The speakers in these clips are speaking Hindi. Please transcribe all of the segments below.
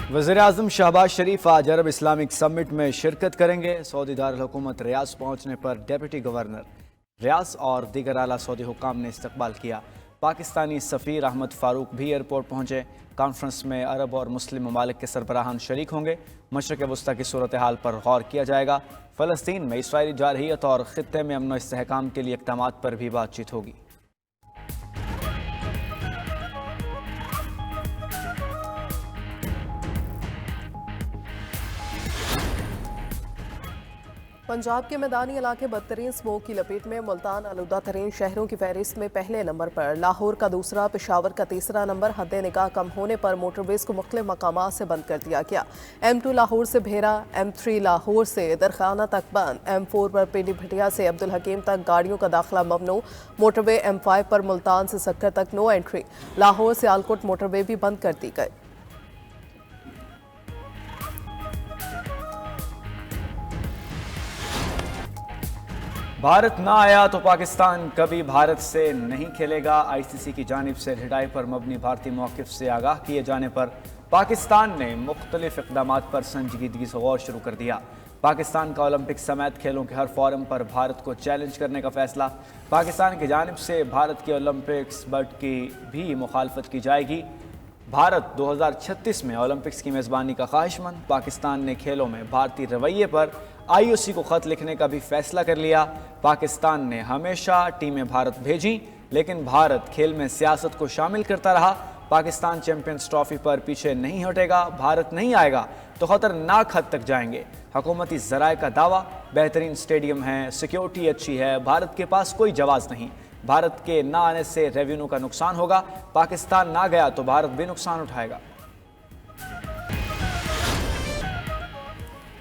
वज़ीर-ए-आज़म शहबाज शरीफ आज अरब इस्लामिक समिट में शिरकत करेंगे। सऊदी दारुल हुकूमत रियाज पहुँचने पर डिप्टी गवर्नर रियाज और दीगर आला सऊदी हुक्काम ने इस्तकबाल किया। पाकिस्तानी सफ़ीर अहमद फ़ारूक भी एयरपोर्ट पहुँचे। कॉन्फ्रेंस में अरब और मुस्लिम ममालिक के सरबराहान शरीक होंगे। मशरक़ वस्ता की सूरत हाल पर गौर किया जाएगा। फ़लस्तीन में इसराइली जारहियत और ख़ित्ते में अमन व इस्तेहकाम के लिए इक़दामात पर भी बातचीत होगी। पंजाब के मैदानी इलाके बदतरीन स्मोक की लपेट में। मुल्तान आलूदा तरीन शहरों की फहरिस्त में पहले नंबर पर, लाहौर का दूसरा, पेशावर का तीसरा नंबर। हद निगाह कम होने पर मोटरवेज को मुख्तलिफ मकामात से बंद कर दिया गया। M2 लाहौर से भेरा, M3 लाहौर से दरखाना तक बंद, M4 पर पिंडी भटिया से अब्दुल हकीम तक गाड़ियों का दाखिला ममनू। मोटरवे M5 पर मुल्तान से सक्कर तक नो एंट्री। लाहौर से आलकोट मोटरवे भी बंद कर दी गई। भारत ना आया तो पाकिस्तान कभी भारत से नहीं खेलेगा। ICC की जानिब से लड़ाई पर मबनी भारतीय मौक़िफ़ से आगाह किए जाने पर पाकिस्तान ने मुख्तलिफ इक़दामात पर संजीदगी से गौर शुरू कर दिया। पाकिस्तान का ओलंपिक समेत खेलों के हर फोरम पर भारत को चैलेंज करने का फैसला। पाकिस्तान की जानिब से भारत के ओलंपिक्स बट की भी मुखालफत की जाएगी। भारत 2036 में ओलंपिक्स की मेज़बानी का ख्वाहिशमंद। पाकिस्तान ने खेलों में भारतीय रवैये पर IOC को ख़त लिखने का भी फैसला कर लिया। पाकिस्तान ने हमेशा टीमें भारत भेजी, लेकिन भारत खेल में सियासत को शामिल करता रहा। पाकिस्तान चैंपियंस ट्रॉफी पर पीछे नहीं हटेगा। भारत नहीं आएगा तो ख़तरनाक हद तक जाएंगे। हुकूमती ज़राए का दावा, बेहतरीन स्टेडियम है, सिक्योरिटी अच्छी है, भारत के पास कोई जवाज़ नहीं। भारत के ना आने से रेवेन्यू का नुकसान होगा। पाकिस्तान ना गया तो भारत भी नुकसान उठाएगा।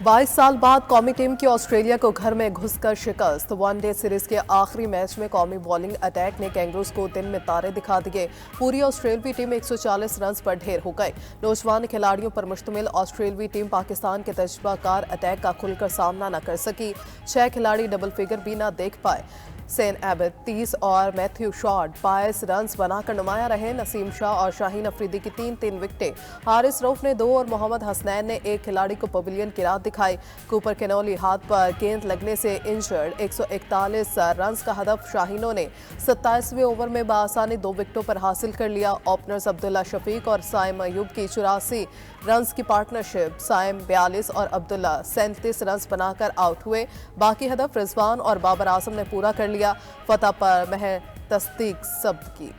22 साल बाद कौमी टीम की ऑस्ट्रेलिया को घर में घुसकर शिकस्त। वनडे सीरीज के आखिरी मैच में कौमी बॉलिंग अटैक ने कैंगरूज को दिन में तारे दिखा दिए। पूरी ऑस्ट्रेलवी टीम 140 रन पर ढेर हो गए। नौजवान खिलाड़ियों पर मुश्तमिल ऑस्ट्रेलवी टीम पाकिस्तान के तजुर्बाकार अटैक का खुलकर सामना न कर सकी। 6 खिलाड़ी डबल फिगर भी न देख पाए। सेन एबट 30 और मैथ्यू शॉर्ट 22 रन बनाकर नुमाया रहे। नसीम शाह और शाहीन अफरीदी की 3-3 विकेटें। हारिस रऊफ ने 2 और मोहम्मद हसनैन ने 1 खिलाड़ी को पवेलियन की राह दिखाई। कूपर कैनोली हाथ पर गेंद लगने से इंजर्ड। 141 रन का हदफ शाहीनों ने 27वें ओवर में बआसानी 2 विकेटों पर हासिल कर लिया। ओपनर्स अब्दुल्ला शफीक और साइम अयूब की 84 रन की पार्टनरशिप। साइम 42 और अब्दुल्ला 37 रन बनाकर आउट हुए। बाकी हदफ रिजवान और बाबर आजम ने पूरा कर लिया। फतह पर महज तस्दीक शब्द की।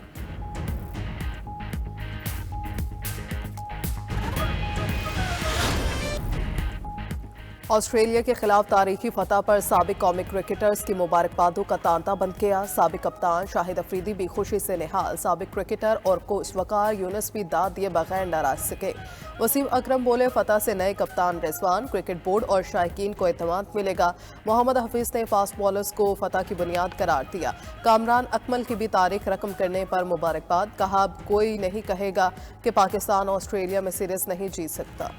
ऑस्ट्रेलिया के खिलाफ तारीखी फतह पर साबिक कौमी क्रिकेटर्स की मुबारकबादों का तांता बन गया। साबिक कप्तान शाहिद अफरीदी भी खुशी से निहाल। साबिक क्रिकेटर और कोच वकार यूनुस भी दाद दिए बगैर न रह सके। वसीम अकरम बोले, फतह से नए कप्तान रिजवान, क्रिकेट बोर्ड और शायकीन को एतमाद मिलेगा। मोहम्मद हफीज ने फास्ट बॉलर्स को फतह की बुनियाद करार दिया। कामरान अकमल की भी तारीख रकम करने पर मुबारकबाद। कहा, कोई नहीं कहेगा कि पाकिस्तान ऑस्ट्रेलिया में सीरीज नहीं जीत सकता।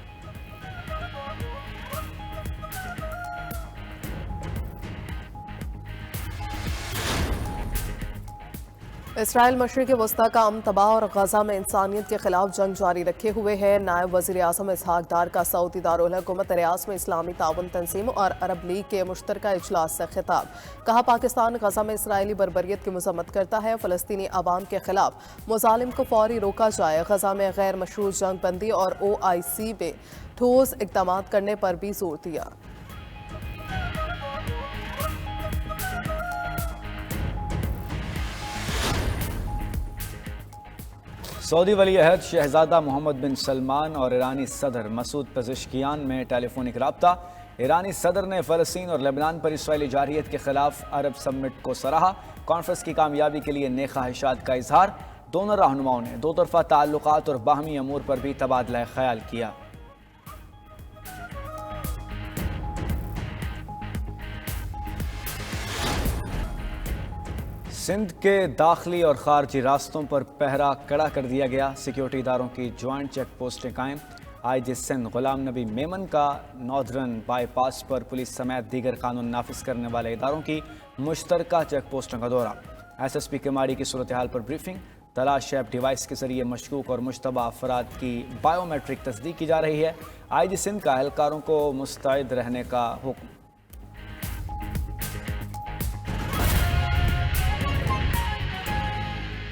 इसराइल मशरिक़ वस्ता का अमन तबाह और गजा में इंसानियत के खिलाफ जंग जारी रखे हुए है। नायब वज़ीर आज़म इसहाक डार का सऊदी दारुल हुकूमत रियाज में इस्लामी ताउन तंजीम और अरब लीग के मुश्तरका इजलास से खिताब। कहा, पाकिस्तान गजा में इसराइली बर्बरियत की मजम्मत करता है। फ़लस्तीनी आवाम के खिलाफ मुजालिम को फौरी रोका जाए। गजा में गैर मशरूत जंग बंदी और OIC में ठोस इक़दाम करने पर भी जोर दिया। सऊदी वली अहद शहजादा मोहम्मद बिन सलमान और ईरानी सदर मसूद पेज़ेश्कियान में टेलीफोनिक रब्ता। ईरानी सदर ने फ़लस्तीन और लेबनान पर इसराइली जारहियत के खिलाफ अरब समिट को सराहा। कॉन्फ्रेंस की कामयाबी के लिए नेक ख्वाहिशात का इजहार। दोनों रहनुमाओं ने दो तरफ़ा ताल्लुकात और बाहमी अमूर पर भी तबादला ख्याल किया। सिंध के दाखिली और खारजी रास्तों पर पहरा कड़ा कर दिया गया। सिक्योरिटी इदारों की ज्वाइंट चेक पोस्टें कायम। IG सिंध गुलाम नबी मेमन का नॉर्दर्न बाईपास पर पुलिस समेत दीगर कानून नाफिज करने वाले इदारों की मुश्तरका चेक पोस्टों का दौरा। SSP केमाड़ी की सूरत हाल पर ब्रीफिंग। तलाश ऐप डिवाइस के जरिए मशकूक और मुश्तबा अफराद की बायोमेट्रिक तस्दीक की जा रही है। IG सिंध का एहलकारों को मुस्तैद रहने का हुक्म।